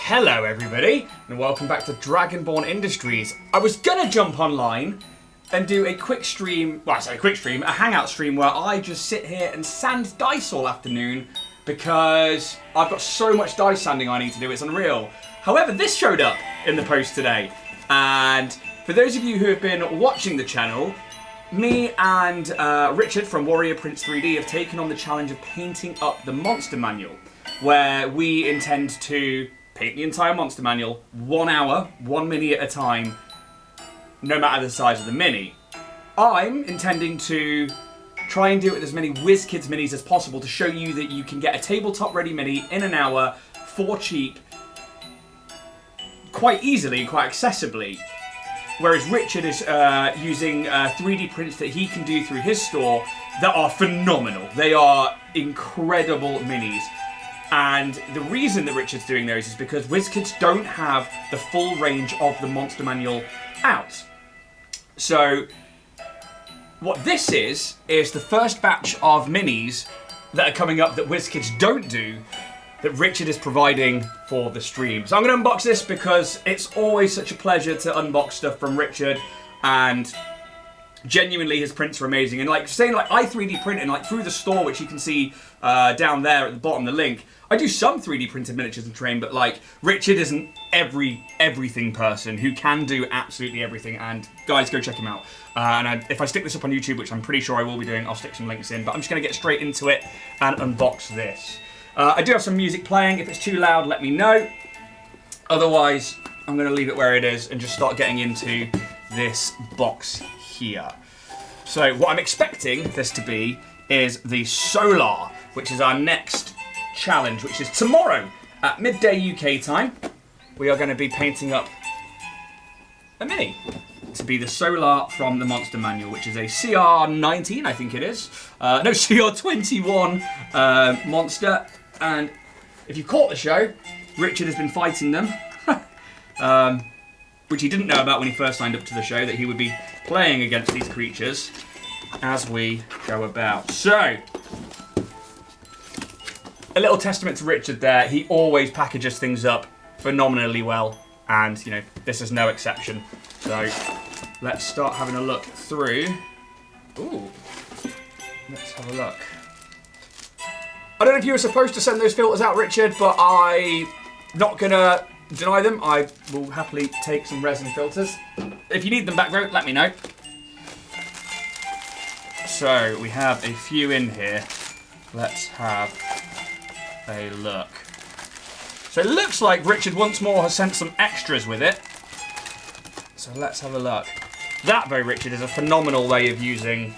Hello everybody, and welcome back to Dragonborn Industries. I was gonna jump online and do a quick stream, well I say a quick stream, a hangout stream where I just sit here and sand dice all afternoon because I've got so much dice sanding I need to do, it's unreal. However, this showed up in the post today, and for those of you who have been watching the channel, me and Richard from Warrior Prince 3D have taken on the challenge of painting up the monster manual, where we intend to paint the entire monster manual, 1 hour, 1 mini at a time, no matter the size of the mini. I'm intending to try and do it with as many WizKids minis as possible to show you that you can get a tabletop ready mini in an hour for cheap, quite easily, quite accessibly. Whereas Richard is using 3D prints that he can do through his store that are phenomenal. They are incredible minis. And the reason that Richard's doing those is because WizKids don't have the full range of the monster manual out. So what this is the first batch of minis that are coming up that WizKids don't do, that Richard is providing for the stream. So I'm going to unbox this because it's always such a pleasure to unbox stuff from Richard, and genuinely his prints are amazing. And like saying, like I 3D print and like through the store, which you can see down there at the bottom, the link, I do some 3D printed miniatures and terrain, but like Richard isn't everything person who can do absolutely everything. And guys, go check him out. If I stick this up on YouTube, which I'm pretty sure I will be doing, I'll stick some links in. But I'm just going to get straight into it and unbox this. I do have some music playing. If it's too loud, let me know. Otherwise, I'm going to leave it where it is and just start getting into this box here. So what I'm expecting this to be is the Solar, which is our next challenge, which is tomorrow at midday UK time. We are going to be painting up a mini to be the Solar from the Monster Manual, which is a CR19, I think it is. No, CR21 monster. And if you caught the show, Richard has been fighting them, which he didn't know about when he first signed up to the show, that he would be playing against these creatures as we go about. So, a little testament to Richard there. He always packages things up phenomenally well, and you know, this is no exception. So, let's start having a look through. Ooh, let's have a look. I don't know if you were supposed to send those filters out, Richard, but I'm not gonna deny them. I will happily take some resin filters. If you need them back, bro, let me know. So, we have a few in here. Let's have a look. So it looks like Richard once more has sent some extras with it. So let's have a look. That, though, Richard, is a phenomenal way of using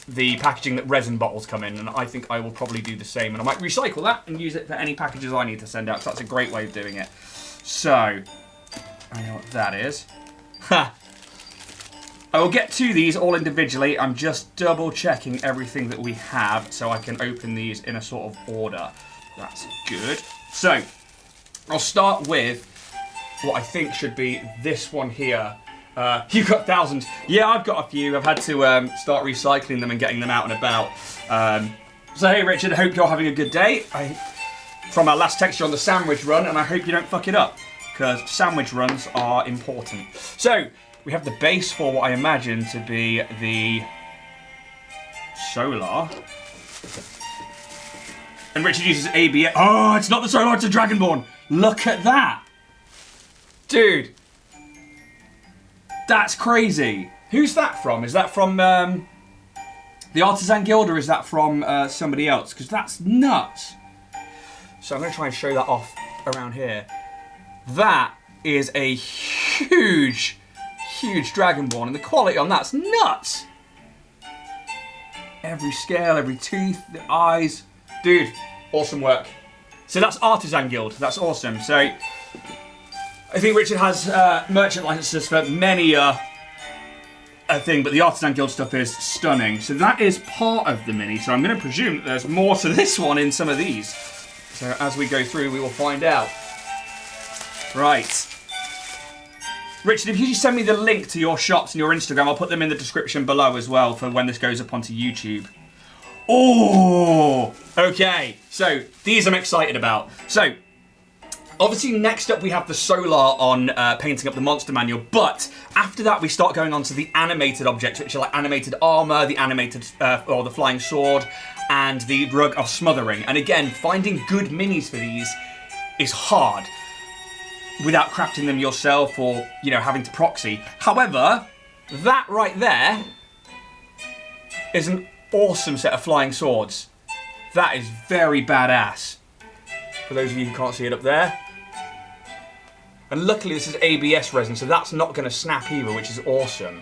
the packaging that resin bottles come in, and I think I will probably do the same, and I might recycle that and use it for any packages I need to send out, so that's a great way of doing it. So, I know what that is. Ha! I will get to these all individually. I'm just double checking everything that we have so I can open these in a sort of order. That's good. So, I'll start with what I think should be this one here. You've got thousands. Yeah, I've got a few. I've had to start recycling them and getting them out and about. So hey Richard, I hope you're having a good day. From our last text, you're on the sandwich run, and I hope you don't fuck it up, because sandwich runs are important. So, we have the base for what I imagine to be the Solar. And Richard uses ABS. Oh, it's not the Solar, it's a Dragonborn. Look at that. Dude. That's crazy. Who's that from? Is that from the Artisan Guild, or is that from somebody else? Because that's nuts. So I'm going to try and show that off around here. That is a huge Dragonborn, and the quality on that's nuts. Every scale, every tooth, the eyes. Dude, awesome work. So that's Artisan Guild. That's awesome. So I think Richard has merchant licenses for many a thing, but the Artisan Guild stuff is stunning. So that is part of the mini. So I'm going to presume that there's more to this one in some of these. So as we go through, we will find out. Right. Richard, if you just send me the link to your shops and your Instagram, I'll put them in the description below as well for when this goes up onto YouTube. Oh, okay. So these I'm excited about. So Obviously, next up we have the solar on painting up the monster manual, but after that we start going on to the animated objects, which are like animated armor, the animated, or the flying sword, and the rug of smothering. And again, finding good minis for these is hard without crafting them yourself or, you know, having to proxy. However, that right there is an awesome set of flying swords. That is very badass. For those of you who can't see it up there. And luckily this is ABS resin, so that's not going to snap either, which is awesome.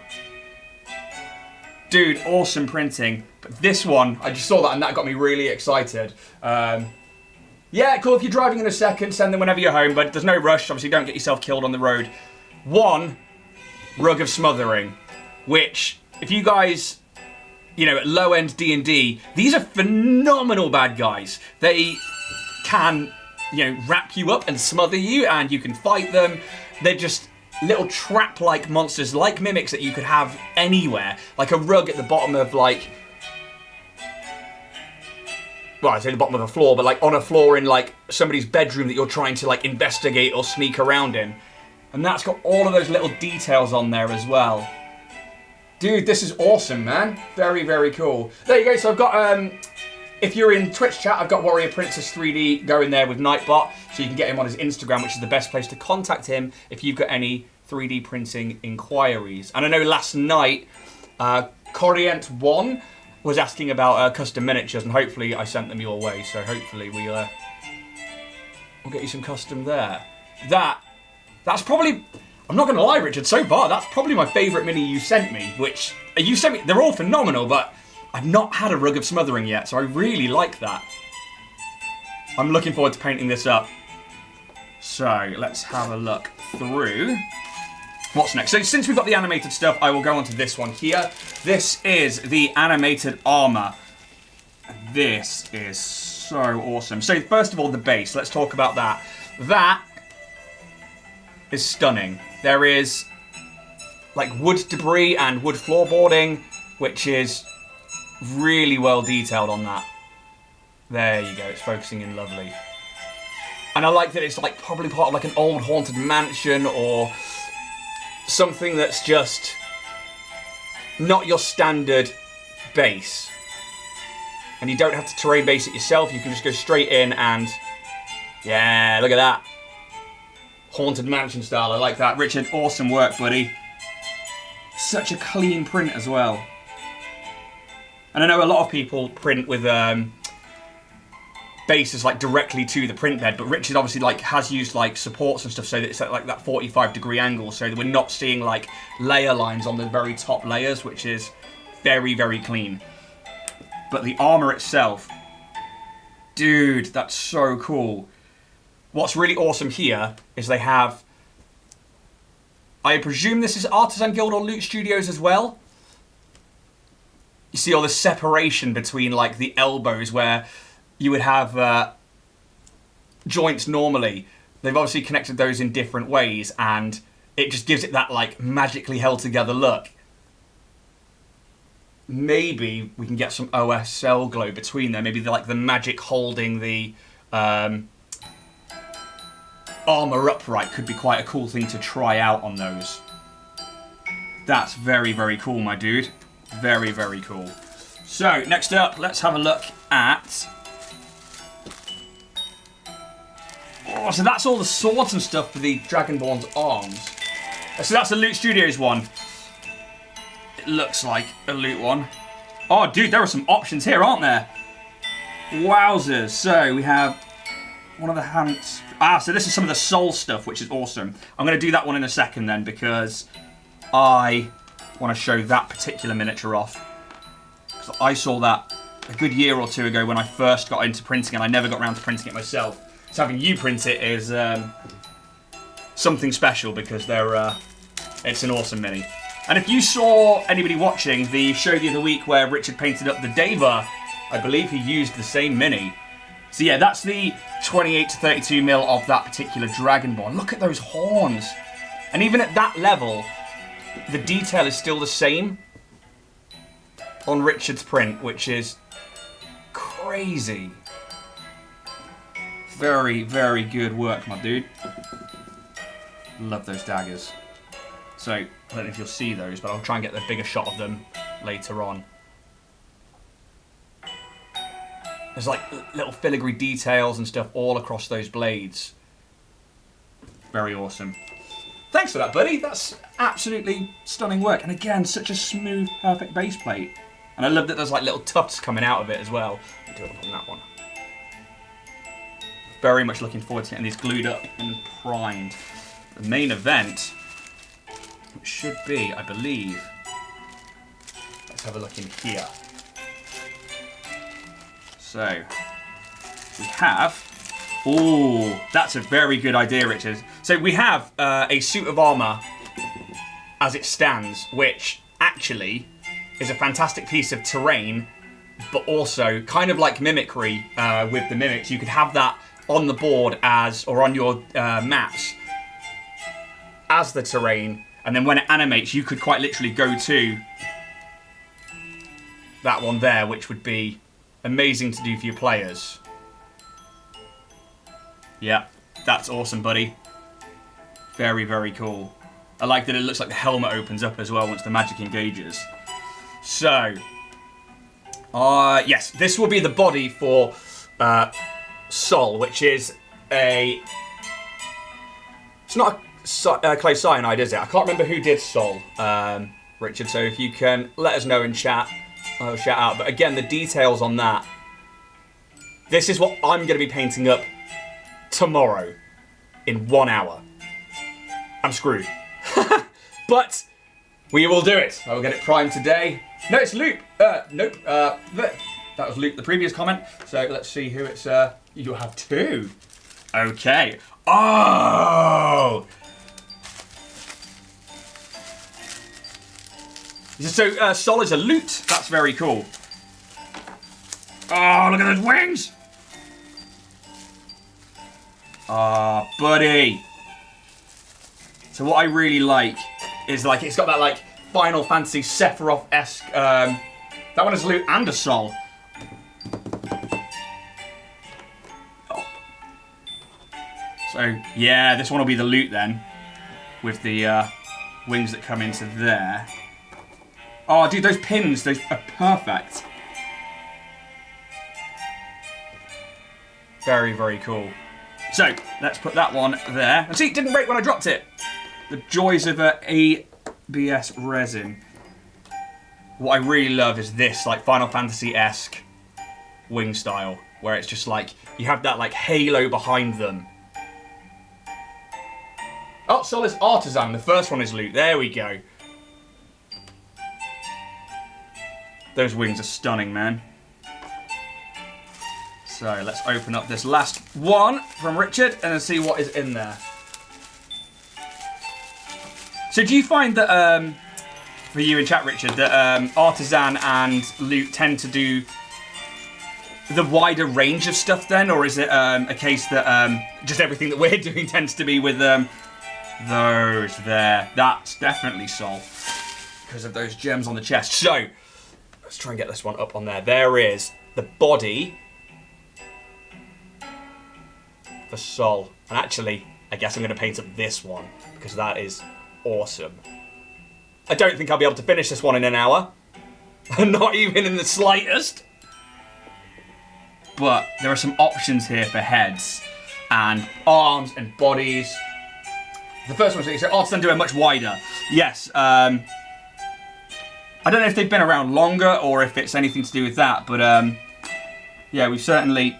Dude, awesome printing. But this one, I just saw that and that got me really excited. Yeah, cool, if you're driving in a second, send them whenever you're home, but there's no rush. Obviously, don't get yourself killed on the road. One, Rug of Smothering, which, if you guys, you know, at low-end D&D, these are phenomenal bad guys. They can, you know, wrap you up and smother you, and you can fight them. They're just little trap-like monsters, like mimics that you could have anywhere. Like a rug at the bottom of, like... Well, I say the bottom of a floor, but like on a floor in like somebody's bedroom that you're trying to like investigate or sneak around in. And that's got all of those little details on there as well. Dude, this is awesome, man. Very, very cool. There you go. So I've got, if you're in Twitch chat, I've got Warrior Princess 3D going there with Nightbot. So you can get him on his Instagram, which is the best place to contact him if you've got any 3D printing inquiries. And I know last night, Corient1 was asking about custom miniatures, and hopefully I sent them your way, so hopefully we'll get you some custom there. That's probably, I'm not going to lie, Richard, so far, that's probably my favourite mini you sent me, which, you sent me, they're all phenomenal, but I've not had a Rug of Smothering yet, so I really like that. I'm looking forward to painting this up. So, let's have a look through what's next. So since we've got the animated stuff, I will go on to this one here. This is the animated armor. This is so awesome. So first of all, the base. Let's talk about that. That is stunning. There is like wood debris and wood floorboarding, which is really well detailed on that. There you go. It's focusing in lovely. And I like that it's like probably part of like an old haunted mansion or something that's just not your standard base. And you don't have to terrain base it yourself, you can just go straight in and... Yeah, look at that. Haunted mansion style, I like that. Richard, awesome work, buddy. Such a clean print as well. And I know a lot of people print with bases like directly to the print bed, but Richard obviously like has used like supports and stuff so that it's at like that 45-degree angle, so that we're not seeing like layer lines on the very top layers, which is very, very clean. But the armor itself, dude, that's so cool. What's really awesome here is they have, I presume this is Artisan Guild or Loot Studios as well. You see all the separation between like the elbows where you would have joints normally. They've obviously connected those in different ways, and it just gives it that like magically held together look. Maybe we can get some OSL glow between them. Maybe like the magic holding the armor upright could be quite a cool thing to try out on those. That's very, very cool, my dude. Very, very cool. So next up, let's have a look at... Oh, so that's all the swords and stuff for the Dragonborn's arms. So that's the Loot Studios one. It looks like a Loot one. Oh, dude, there are some options here, aren't there? Wowzers. So we have one of the hands. So this is some of the soul stuff, which is awesome. I'm going to do that one in a second then, because I want to show that particular miniature off. Because I saw that a good year or two ago when I first got into printing, and I never got around to printing it myself. So having you print it is something special, because it's an awesome mini. And if you saw anybody watching the show the other week where Richard painted up the Deva, I believe he used the same mini. So yeah, that's the 28 to 32 mil of that particular Dragonborn. Look at those horns. And even at that level, the detail is still the same on Richard's print, which is crazy. Very, very good work, my dude. Love those daggers. So, I don't know if you'll see those, but I'll try and get the bigger shot of them later on. There's like little filigree details and stuff all across those blades. Very awesome. Thanks for that, buddy. That's absolutely stunning work. And again, such a smooth, perfect base plate. And I love that there's like little tufts coming out of it as well. I'll do it on that one. Very much looking forward to getting these glued up and primed. The main event, which should be, I believe, let's have a look in here. So, we have, oh, that's a very good idea, Richard. So we have a suit of armour as it stands, which actually is a fantastic piece of terrain, but also kind of like mimicry with the mimics. You could have that on the board as, or on your maps as the terrain, and then when it animates, you could quite literally go to that one there, which would be amazing to do for your players. Yeah, that's awesome, buddy. Very, very cool. I like that it looks like the helmet opens up as well once the magic engages. So, yes, this will be the body for Sol, which is a... It's not a clay cyanide, is it? I can't remember who did Sol, Richard, so if you can let us know in chat, I'll shout out. But again, the details on that. This is what I'm going to be painting up tomorrow in 1 hour. I'm screwed. But we will do it. I will get it primed today. No, it's Luke. Nope. That was Luke, the previous comment. So let's see who it's... You'll have two. Okay. Oh! So, Sol is a loot. That's very cool. Oh, look at those wings! Ah, buddy. So what I really like is, like, it's got that, like, Final Fantasy Sephiroth-esque... that one is a loot and a Sol. Oh. So, yeah, this one will be the loot then. With the wings that come into there. Oh, dude, those pins, those are perfect. Very, very cool. So, let's put that one there. And see, it didn't break when I dropped it. The joys of ABS resin. What I really love is this, like, Final Fantasy-esque wing style. Where it's just like, you have that, like, halo behind them. Oh, Sol is Artisan. The first one is loot. There we go. Those wings are stunning, man. So let's open up this last one from Richard and then see what is in there. So do you find that, for you in chat, Richard, that Artisan and Loot tend to do the wider range of stuff then? Or is it a case that just everything that we're doing tends to be with those there? That's definitely Sol because of those gems on the chest. So let's try and get this one up on there. There is the body for Sol. And actually, I guess I'm going to paint up this one because that is awesome. I don't think I'll be able to finish this one in an hour. Not even in the slightest. But there are some options here for heads and arms and bodies. The first one, so Artisan do it much wider. Yes, I don't know if they've been around longer or if it's anything to do with that, but yeah, we've certainly...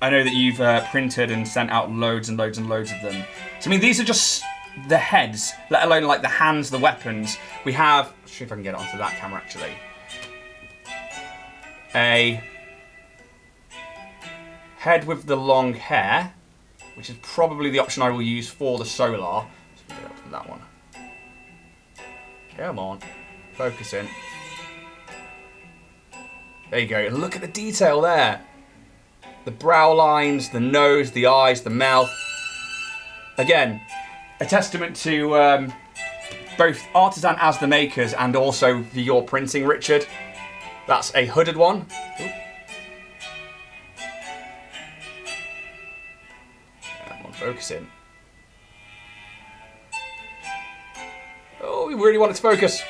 I know that you've printed and sent out loads and loads and loads of them. So, I mean, these are just the heads, let alone, like, the hands, the weapons. We have... Let's see if I can get it onto that camera, actually. A head with the long hair, which is probably the option I will use for the solar. So, get up to that one. Come on. Focus in. There you go. And look at the detail there. The brow lines, the nose, the eyes, the mouth. Again, a testament to both Artisan as the makers and also for your printing, Richard. That's a hooded one. Ooh. focusing. Oh, we really want it to focus.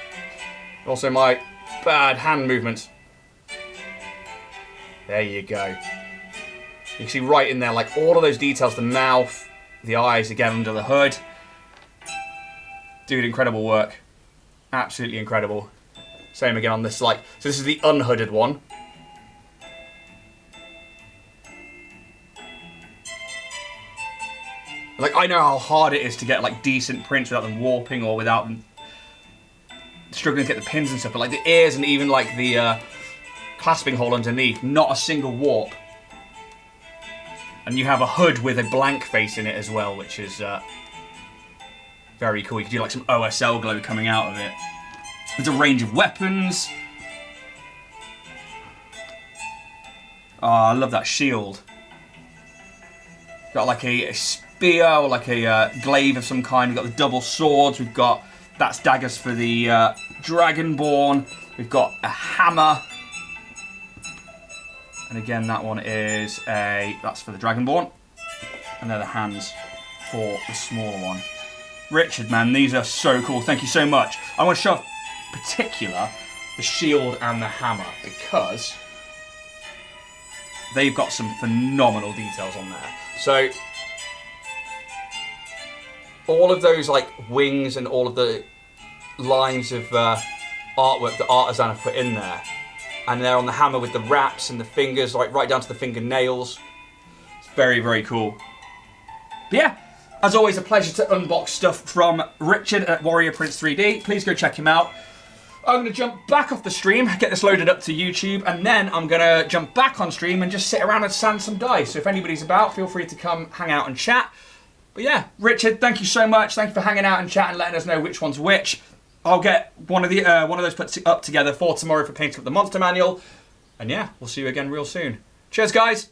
Also my bad hand movements. There you go. You can see right in there, like all of those details, the mouth, the eyes again under the hood. Dude, incredible work. Absolutely incredible. Same again on this, like, so this is the unhooded one. Like, I know how hard it is to get, like, decent prints without them warping or without them struggling to get the pins and stuff, but, like, the ears and even, like, the clasping hole underneath, not a single warp. And you have a hood with a blank face in it as well, which is very cool. You can do, like, some OSL glow coming out of it. There's a range of weapons. Oh, I love that shield. Got, like, a spear or, like, a glaive of some kind. We've got the double swords. We've got... That's daggers for the Dragonborn. We've got a hammer. And again, that one is a... That's for the Dragonborn. And they're the hands for the smaller one. Richard, man, these are so cool. Thank you so much. I want to show off in particular the shield and the hammer because they've got some phenomenal details on there. So all of those like wings and all of the lines of artwork that Artisan have put in there, and they're on the hammer with the wraps and the fingers, like right down to the fingernails. It's very, very cool. But yeah, as always, a pleasure to unbox stuff from Richard at Warrior Prince 3D. Please go check him out. I'm going to jump back off the stream, get this loaded up to YouTube, and then I'm going to jump back on stream and just sit around and sand some dice. So if anybody's about, feel free to come hang out and chat. But yeah, Richard, thank you so much. Thank you for hanging out and chat and letting us know which one's which. I'll get one of those put up together for tomorrow for painting up the monster manual. And yeah, we'll see you again real soon. Cheers, guys.